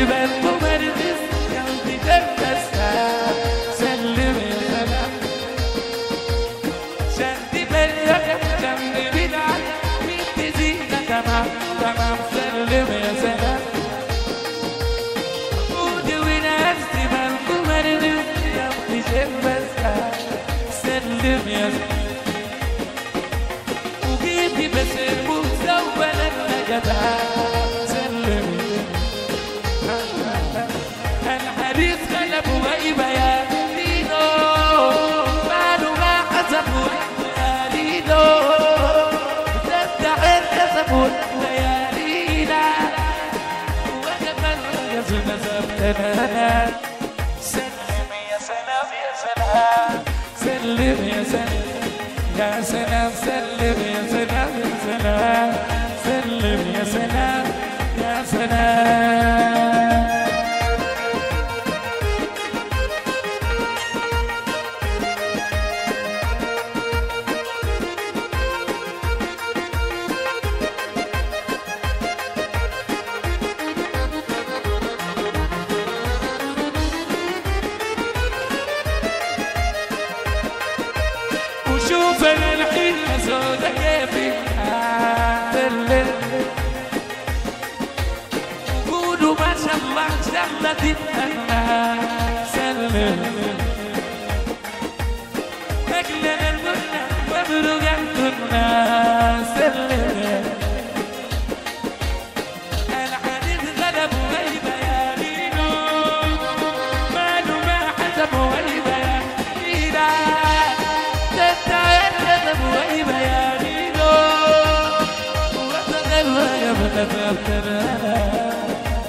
بالكم ارمس قلبي جبسها سلم يا سلام شدي بالك جنبي بدعك مين تزيد تمام تمام سلم يا سلام ودي ونفسي بالكم ارمس قلبي جبسها سلم يا سلام وجيبي بس الموسى وبلدنا جبهة سلم الحديث غلب وغيبة يا دينو ماله ما حسبوا ليالينو تفتح الكسب ليالينا وجبل يزن سبتنا سلم يا سلام يا سلام سلم يا سلام يا سلام سلم يا سلام يا سلام سلم يا سلام يا سلام وشوف انا الحين سودة كيفي سلم وقولوا ما شاء الله شغلة الأنا سلم أجلنا المنى مبروك عندنا سلم الحديث غلب وغيبة يا لينو ماله ما حسب وغيبة يا لينا تتعلم وغيبة يا لينو وتغيب وغيبة تبتنا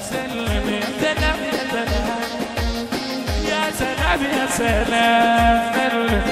سلم يا سلام يا سلام يا سلام يا سلام